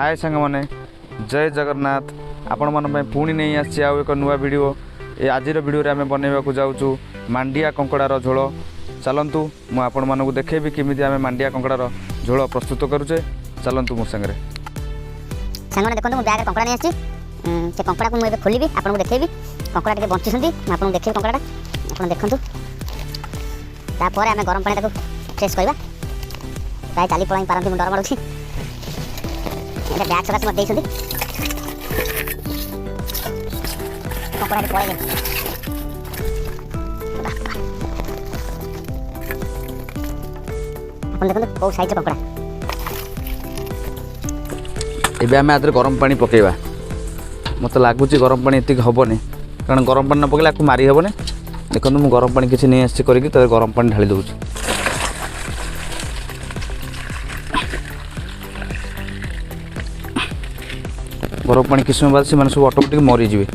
हाय सांग मैंने जय जगन्नाथ आपण मन पुणी नहीं आसी आउ एक नुआ वीडियो ए आज वीडियो आम बनवाक जाऊँ मांडिया कंकड़ार झोल चलतु मु आपण मानक देखेबी केमी आम मांडिया कंकड़ार झोल प्रस्तुत करुचे चलतु मो सांगे सांग देखो मुझे बैग कंकड़ा नहीं आसी से कंकड़ा को मुझे खोलि आपको देखेबी कंकड़ा टे बंची आपको देखेबी कंकड़ा आप देखूँ तापर आम गरम पानी फ्रेश करवा प्राय चाली पलाई पारती मुझे डर मारूँ बैग सकाश मत देखते कंकड़ा पड़े आप देखो कौ साइज कंकड़ा एबे आम आदि गरम पानी पकेबा मत लगुच गरम पानी एतिक हेनी कारण गरम पानी न पकड़े आपको मारी हेनी देखो मुझे गरम पानी किसी नहीं आसी करके गरम पानी ढाली दूँ गरम पानी किस समय बाद से सब ऑटोमेटिक मरीजे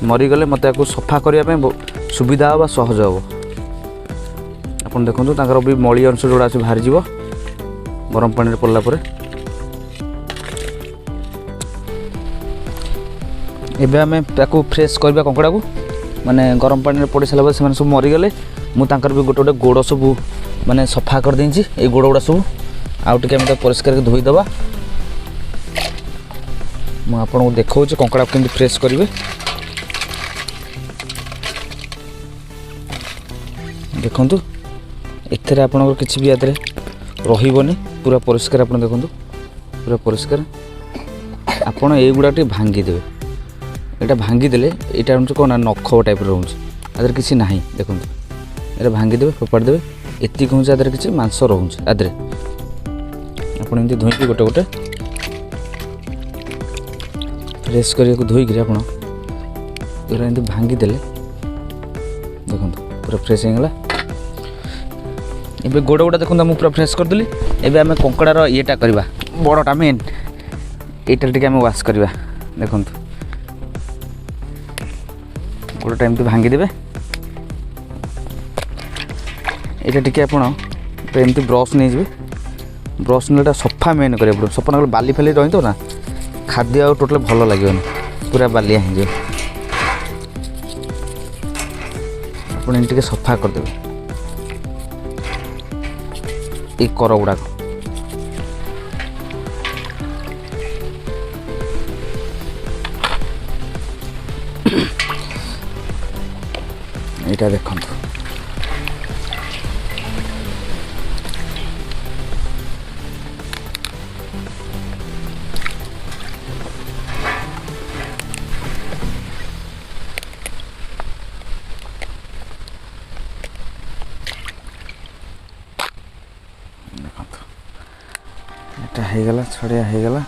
मरीगले मत सफा करने सुविधा व सहज हम आप देखो भी मली अंश जोड़ा बाहरी जीव गरम पानी पड़ला एबे आम ताकू फ्रेश करवा कंकड़ा को माने गरम पानी पड़ सारा से सब मरीगले मुझे भी गोटे गोटे गोड़ सब माने सफा कर देंची ए गोड़ गुड़ा सब आउ टे परिष्कार धोईदबा मुझे आपको देखा कंकड़ा केमती फ्रेश करेंगे देखु एथे आपंकर किसी भी याद रही पूरा परिष्कार आप देखु पूरा परिष्कार आपड़ युवा टे भांगीदेवे यहाँ भांगीदे यहाँ हूँ कौन नख टाइप रोचे आदर किसी ना देखो ये भांगीदेवे फोपाड़देवे एतिक हूँ आदर किसी मांस रोचे आदरे आपड़ी धोईकी गोटे गोटे फ्रेश करने धोईक आप भांगीदे देखो पूरा फ्रेश होगा एबे गोड़ गुड़ा देखो मुझे पूरा फ्रेश करदेली एबे आम कंकड़ार येटा करवा बड़टा मेन यहाँ टे वाश करवा देखो गोड़टा एमती भांगीदेवे यहाँ टे आपमती ब्रश नहीं जाए ब्रश ना सफा मेन करा सफा ना बाली फाली रही तो ना खाद्य आ टोटल भल लगे पूरा बालिया हो आप सफा करदे ये कर गुड़ाक यहाँ देखो होगला छड़िया होगला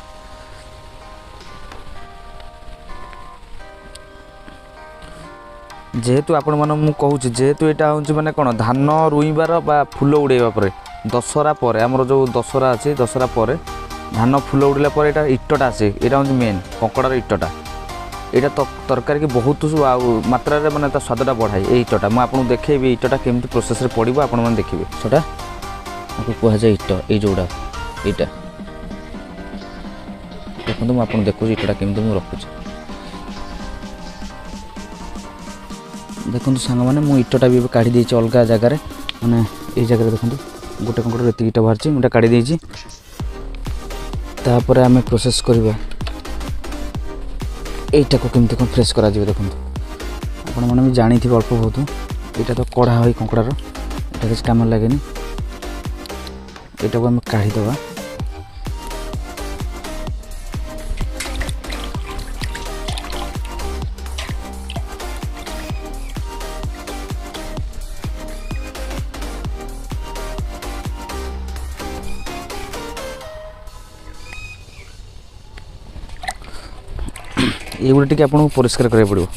जेहेतु आपण मन कहूँ जेहेतु यहाँ हूँ माने कौन धान रुईबार बा फूल उड़ेबा पर दशहरा पर आमर जो दशहरा अच्छे दशहरा पर धान फूल उड़ेला पर यहाँ इटटा आसे यहाँ हूँ मेन कंकड़ार इटटा यहाँ तरकारी की बहुत मात्रा माने स्वादटा बढ़ाए ये इटटा मुझे आपको देखेबी इटटा केमती प्रोसेस पड़ो आपण मैंने देखिए सेटा आपको कहुए इट ये जोड़ा यहाँ देखो मुझे आपको देखुँ इटटा केमती मुझे रखुच्छी देखो सांग मैंने मुझे इटटा भी काढ़ी देती अलग जगार मैंने ये जगह देखो गोटे कंकड़ ये इटा बाहर गोटे काढ़ी देती तापर आम प्रोसेस करवा यटा को केमती कौन फ्रेश करा देखो आपण मैंने भी जानी थी अल्प बहुत यहाँ तो कढ़ा हुई कंकड़ार यहाँ किसी कम लगे यहाँ को आम काढ़ीदे ये गोटे टी आपको परिष्कार करा पड़ो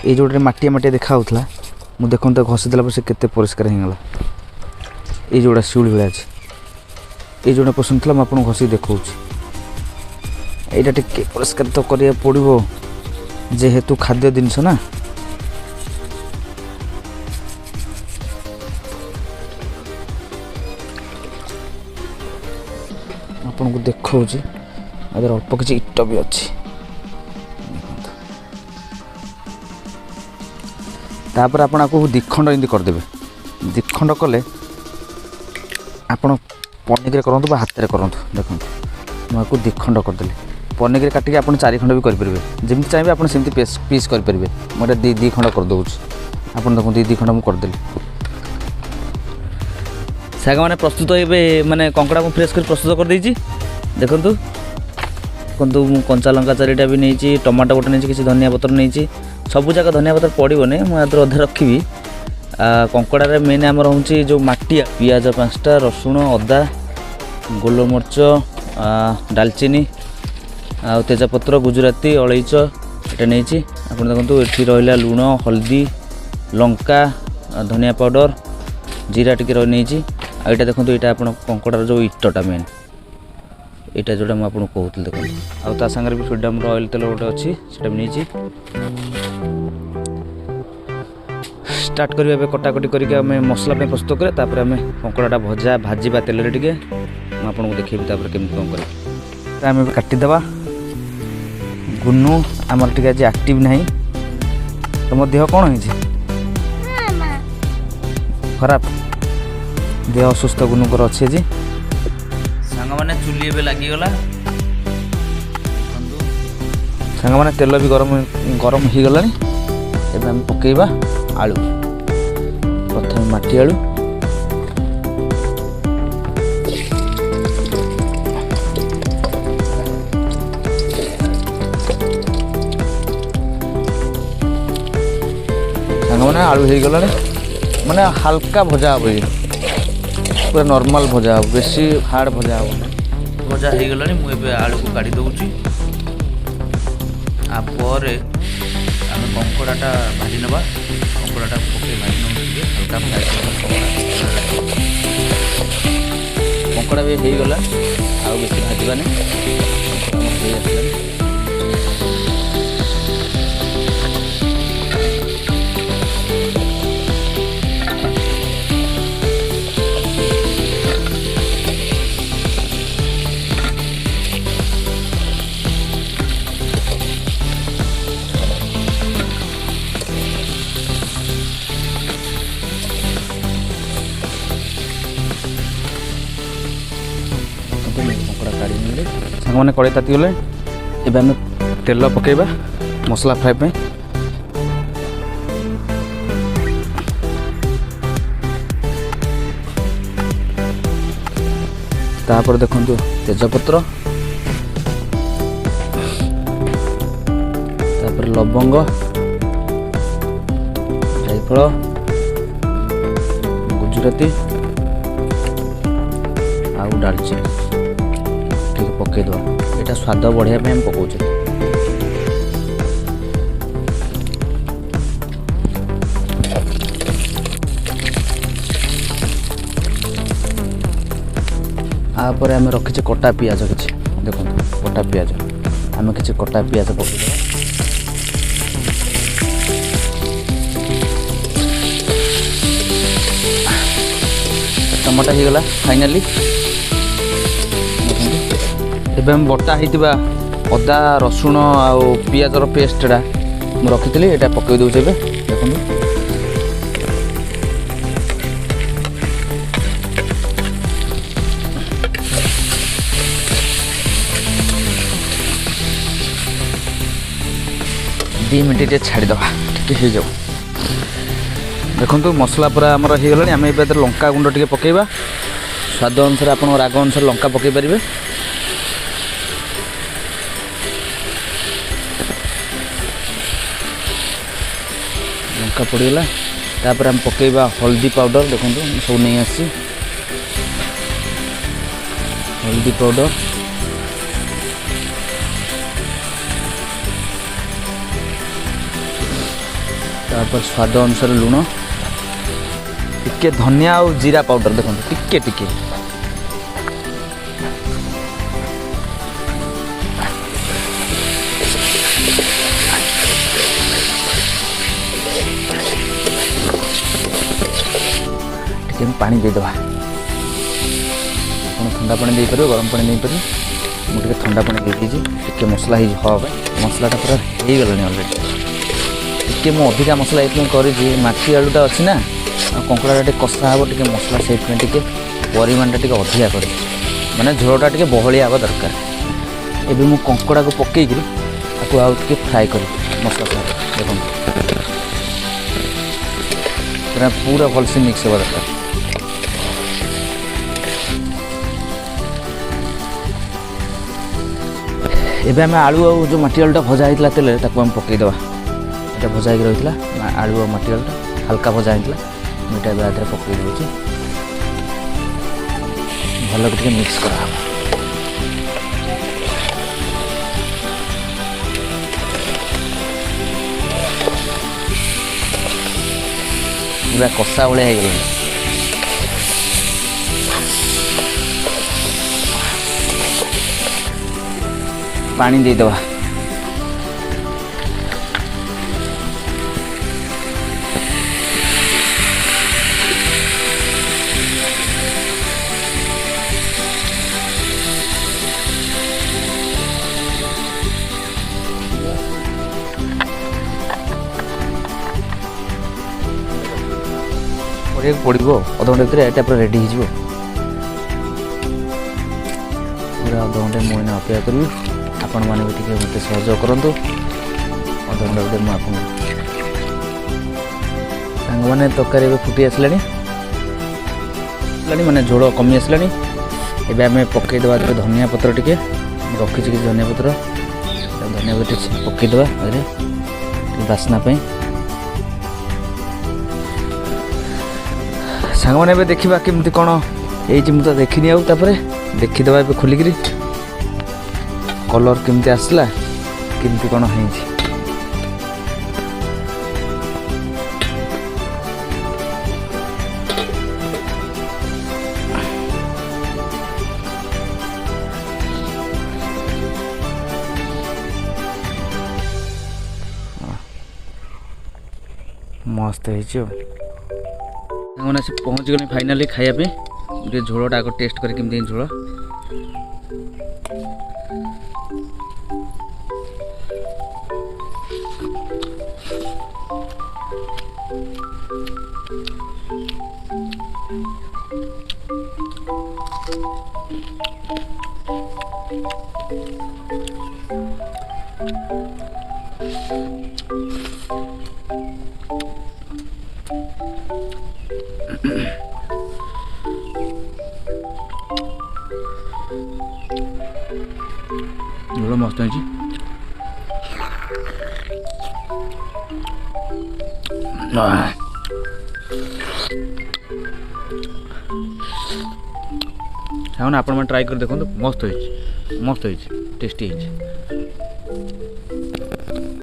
ये जो मटिया मटिया देखा मुझे देखो तो घसीदेला से केते परिष्कार होगा ये जोड़ा शिउली भाई अच्छे ये जोड़ा पसंद था मुझे घसी देखा यहाँ टे परिष्कार तो करा पड़ो जेहेतु खाद्य जिनस ना आपको देखा आदर अल्प किसी इट भी अच्छी तापर आपण आपको दिखंड एमती करदेवे दिखंड कले आपण पनिक करूँ हाथ में करूँ देखो मुझे दिखंड करदेली पनिक काटिक आप 4 खंड भी करेंगे जमी चाहिए आप पीस करेंगे मुझे दी खंड करदे आप देखो दी खंड मुझे करदेली साग मैंने प्रस्तुत ये माने कंकड़ा को फ्रेश कर प्रस्तुत कर देछि देखु देखु कंचा लंका 4टा भी नहीं टमाटो गोटे नहीं किसी धनिया पत्र नहीं सबू जगह धनिया पत्र पड़ोनी मुझे अधा रखी कंकड़े मेन आम हूँ जो माटिया पियाज 5टा रसुण अदा गोलमरीच डालचीनी आ तेजपत्र गुजराती अलैच ये नहीं आप देखो ये रहा लुण हल्दी लंका धनिया पाउडर जीरा टी रही आईटा देखो यहाँ आप कंकड़ार जो इटटा मेन यहाँ जोटा मुझे कहूँ देखो आ सागर भी फ्रीडम ऑयल तेल गोटे अच्छी से नहीं स्टार्ट करें कटाकटी करके मसला प्रस्तुत करें तापर आम कंकड़ाटा भजा भाजवा तेल टे मुझे देखेबी केमी कौन कर आम काटिदेवा गुन्नू आमर टे आज एक्टिव ना तुम देह कौन हो खराब देह असुस्थ गुनुकर अच्छे जी सांग मैंने चुली एवं लगिगला सांग मैंने तेल भी गरम गरम हो गला एवं पकेबा आलू प्रथम माटी आलू सांग मैंने आलू हो गला माने हल्का भजा हे पूरा नॉर्मल भजा हे बेसी हार्ड भजा हे भजा हो गला मुझे आलू को काढ़ी दूची आपर आम कंकड़ाटा भाजी नवा कंकड़ाटा पके भाजी नौ हल्का फ्राए कंकड़ा भी हो गला आ बेसी भाजवानी सांग मैंने कड़े ताती गले एवं आम तेल पकेबा मसला फ्राए पे तापर देखो तेजपत्र तापर लवंग जायफल गुजराती आउ डालचीनी पकईद यहाँ स्वाद बढ़िया हम पकाचे आपर आम रखीचे कटा पियाज किसी देखो कटा पियाज आम किसी कटा पियाज पकईद टमाटा हो गला फाइनाली एवं बटा होता अदा रसुण आ पियाजर पेस्टा मुझे रखी यहाँ पकई दूचे देखो दी मिनट छाड़ीद हो जाओ देखो मसला पूरा आमर हो गला आम ए लंका गुंड टे पकईवा स्वाद अनुसार आप राग अनुसार लंका पकई पारे लंका पड़गला तापर हम पकईवा हल्दी पाउडर देखो सब नहीं आसी हल्दी पाउडर तापर स्वाद अनुसार लुण टिके धनिया और जीरा पाउडर देखो टिके टिके पानी देदेवा आप ठंडा पानी दे पारे गरम पानी दे पारे मुझे ठंडा पानी दे दीजिए टिके मसला हाँ मसलाटा पूरा हो गलानी अलरेडी टिके मु अधिका मसला ये करी माटी आलूटा अच्छी ना कंकड़ा टे कषा हे टे मसला से परिमाणटा टे अधिका कर माने झोलटा टे बहलिया हवा दरकार एबे मु कंकड़ा को पकईकरी आपको आउ टे फ्राए कर मसला साथ देखो पूरा भलसे मिक्स हवा दरकार एबे आम आलू आ जो माटी आलूटा भजा होता तेल आम पकईदे ये भजा हो रही आलू और माटी आलूटा हल्का भजा होता मुझे आधे पकई दूसरी भल टे मिक्स करा पूरा कषा भाया हो गला पानी देदेवा पड़ो अध घंटे भितर यहाँ पूरा रेडी हो पूरा अध घंटे मुझे अपेक्षा करी आपण मैंने भी टे मत सहयोग करूँ अध घंटा भितर मुझे सांग मैंने तरकारी फुटी आसला माने झोल कमी आसला एबे आम पकईदे धनिया पत्र टे रखी कि धनिया पत्र पकईदे बास्ना सांग मैंने देखा केमती कौन ये मुझे देखनी आउे देखीदे खोलिक कलर केमती आसला केमती कौन है मस्त है पहुँच गले फाइनाली खायापी गोटे झोलटा आग टेस्ट कर केमती झोल झोल मस्त है ଆପଣ ମାନେ ट्राई कर देखो मस्त हो टेस्टी है।